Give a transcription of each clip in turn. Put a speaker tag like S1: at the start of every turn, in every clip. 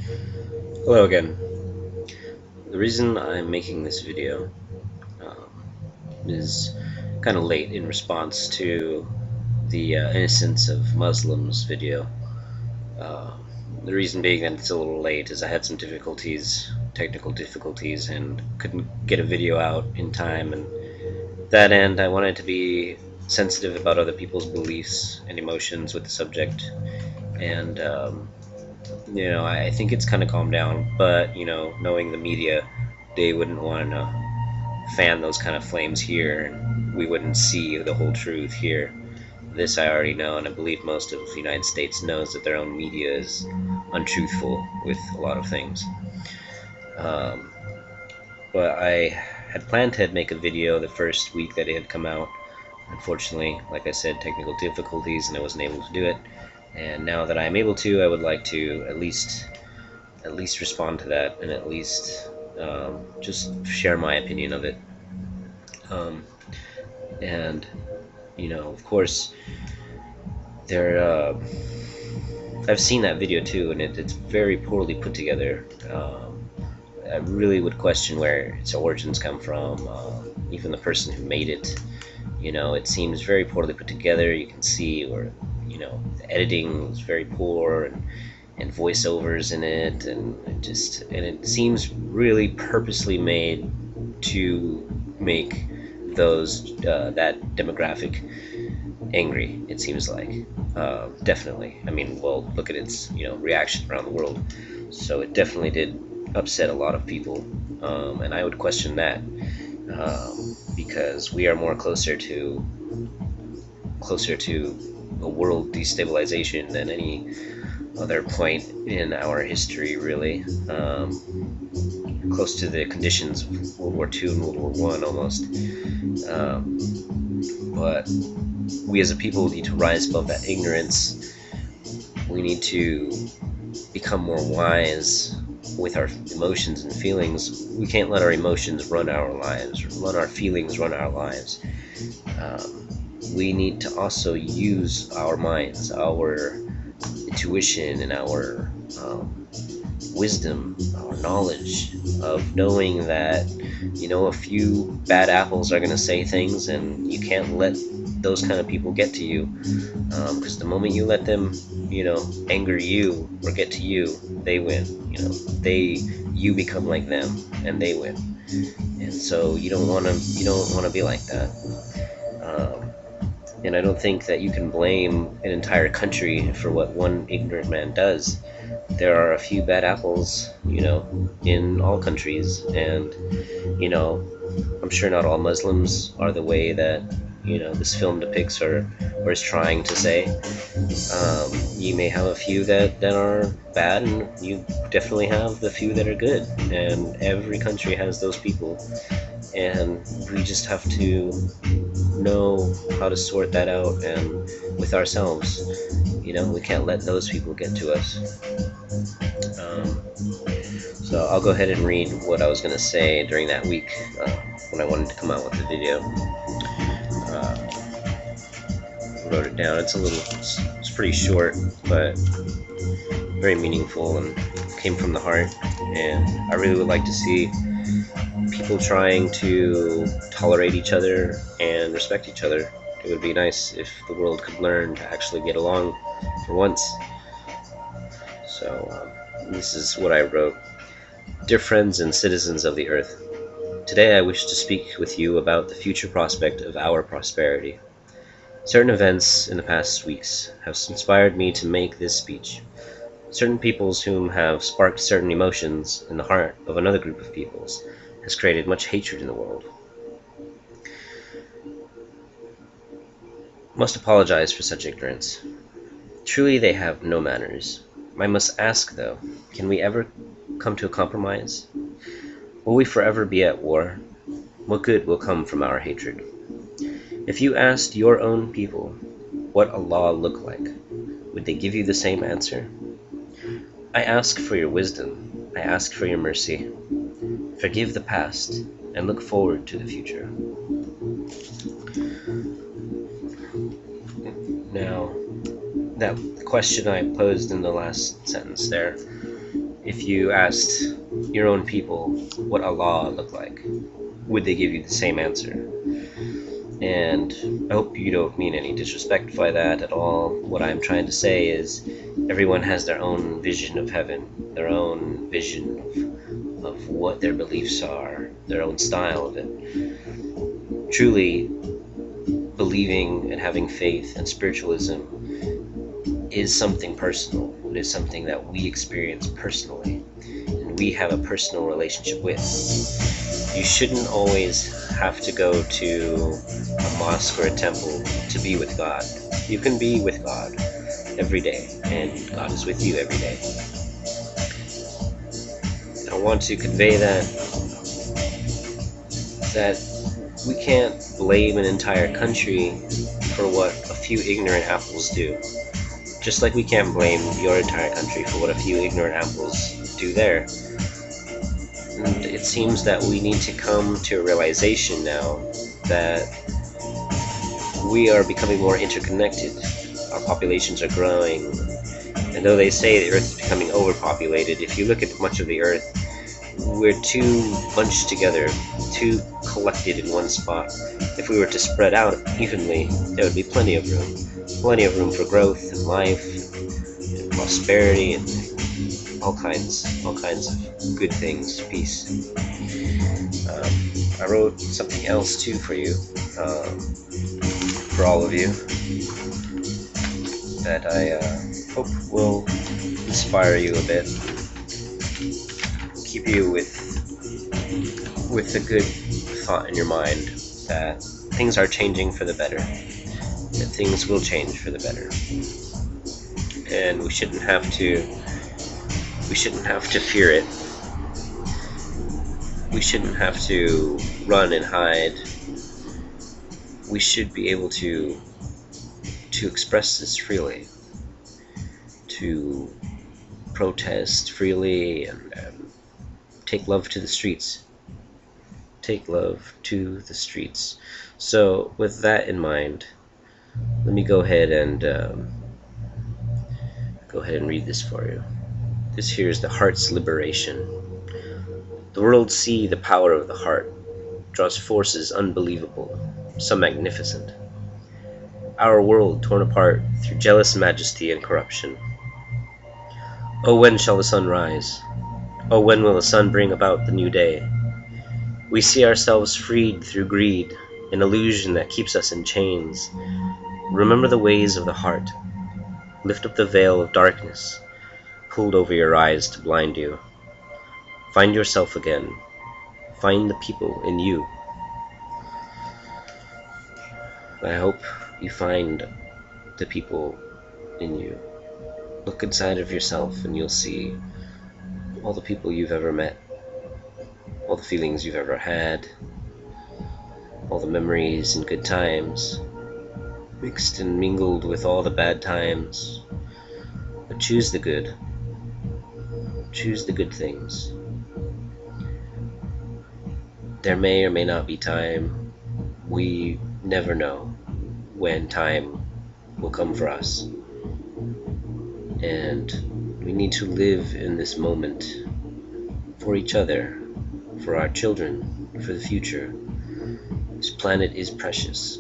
S1: Hello again. The reason I'm making this video is kind of late in response to the Innocence of Muslims video. Uh, the reason being that it's a little late is I had some technical difficulties, and couldn't get a video out in time. And that end, I wanted to be sensitive about other people's beliefs and emotions with the subject. And I think it's kind of calmed down, but knowing the media, they wouldn't want to fan those kind of flames here, and we wouldn't see the whole truth here. This I already know, and I believe most of the United States knows that their own media is untruthful with a lot of things. Um, but I had planned to make a video the first week that it had come out. Unfortunately, like I said, technical difficulties, and I wasn't able to do it. And now that I'm able to, I would like to at least respond to that, and at least just share my opinion of it. Um, and of course, I've seen that video too, and it's very poorly put together. I really would question where its origins come from. Even the person who made it, it seems very poorly put together. You can see where the editing is very poor, and voiceovers in it, and it seems really purposely made to make those that demographic angry. It seems like definitely. I mean, well, look at its reaction around the world. So it definitely did upset a lot of people, and I would question that, because we are more closer to a world destabilization than any other point in our history, really. Close to the conditions of World War II and World War One almost. But we as a people need to rise above that ignorance. We need to become more wise with our emotions and feelings. We can't let our emotions run our lives, or let our feelings run our lives. We need to also use our minds, our intuition, and our wisdom, our knowledge of knowing that a few bad apples are going to say things, and you can't let those kind of people get to you, because the moment you let them anger you or get to you, they win. You become like them, and they win. And so you don't want to be like that. And I don't think that you can blame an entire country for what one ignorant man does. There are a few bad apples, in all countries, and I'm sure not all Muslims are the way that this film depicts, or is trying to say. You may have a few that are bad, and you definitely have the few that are good, and every country has those people, and we just have to know how to sort that out, and with ourselves. We can't let those people get to us. So I'll go ahead and read what I was going to say during that week, when I wanted to come out with the video. Wrote it down. It's pretty short, but very meaningful, and came from the heart. And I really would like to see people trying to tolerate each other and respect each other. It would be nice if the world could learn to actually get along for once. So this is what I wrote. Dear friends and citizens of the earth, today I wish to speak with you about the future prospect of our prosperity. Certain events in the past weeks have inspired me to make this speech. Certain peoples whom have sparked certain emotions in the heart of another group of peoples has created much hatred in the world. Must apologize for such ignorance. Truly they have no manners. I must ask, though, can we ever come to a compromise? Will we forever be at war? What good will come from our hatred? If you asked your own people what Allah looked like, would they give you the same answer? I ask for your wisdom. I ask for your mercy. Forgive the past and look forward to the future. Now, that question I posed in the last sentence there if you asked your own people what Allah looked like, would they give you the same answer? And I hope you don't mean any disrespect by that at all. What I'm trying to say is everyone has their own vision of heaven, their own vision of what their beliefs are, their own style of it. Truly, believing and having faith and spiritualism is something personal. It is something that we experience personally, and we have a personal relationship with. You shouldn't always have to go to a mosque or a temple to be with God. You can be with God every day, and God is with you every day. I want to convey that we can't blame an entire country for what a few ignorant apples do. Just like we can't blame your entire country for what a few ignorant apples do there. And it seems that we need to come to a realization now that we are becoming more interconnected. Our populations are growing. And though they say the Earth is becoming overpopulated, if you look at much of the Earth, we're too bunched together, too collected in one spot. If we were to spread out evenly, there would be plenty of room for growth and life and prosperity and all kinds of good things, peace. I wrote something else too for you, for all of you, that I hope will inspire you a bit, keep you with a good thought in your mind that things are changing for the better, that things will change for the better, and we shouldn't have to fear it. We shouldn't have to run and hide. We should be able to express this freely, to protest freely, and take love to the streets. Take love to the streets. So with that in mind, let me go ahead and read this for you. This here is the heart's liberation. The world see the power of the heart, draws forces unbelievable, some magnificent. Our world torn apart through jealous majesty and corruption. Oh, when shall the sun rise? Oh, when will the sun bring about the new day? We see ourselves freed through greed, an illusion that keeps us in chains. Remember the ways of the heart. Lift up the veil of darkness, pulled over your eyes to blind you. Find yourself again. Find the people in you. I hope you find the people in you. Look inside of yourself and you'll see all the people you've ever met, all the feelings you've ever had, all the memories and good times, mixed and mingled with all the bad times. But choose the good. Choose the good things. There may or may not be time. We never know when time will come for us. And we need to live in this moment for each other, for our children, for the future. This planet is precious.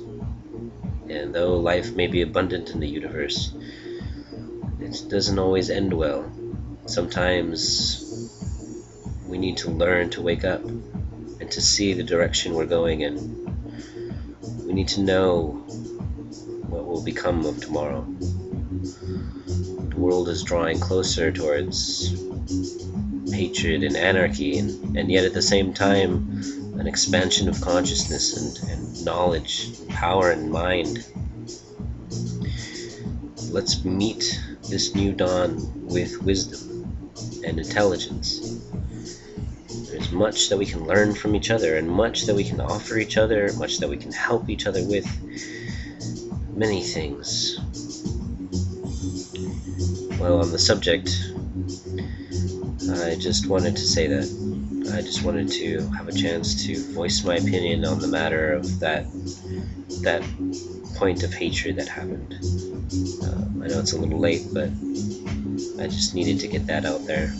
S1: And though life may be abundant in the universe, it doesn't always end well. Sometimes we need to learn to wake up and to see the direction we're going in. We need to know what will become of tomorrow. The world is drawing closer towards hatred and anarchy, and yet at the same time an expansion of consciousness and knowledge, power and mind. Let's meet this new dawn with wisdom and intelligence. There's much that we can learn from each other, and much that we can offer each other, much that we can help each other with. Many things. Well, on the subject, I just wanted to say that. I just wanted to have a chance to voice my opinion on the matter of that point of hatred that happened. I know it's a little late, but I just needed to get that out there.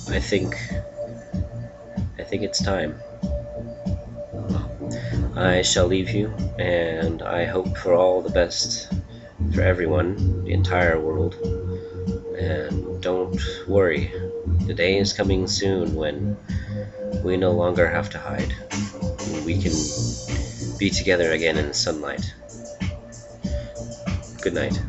S1: I think it's time. I shall leave you, and I hope for all the best for everyone, the entire world. And don't worry, the day is coming soon when we no longer have to hide. We can be together again in the sunlight. Good night.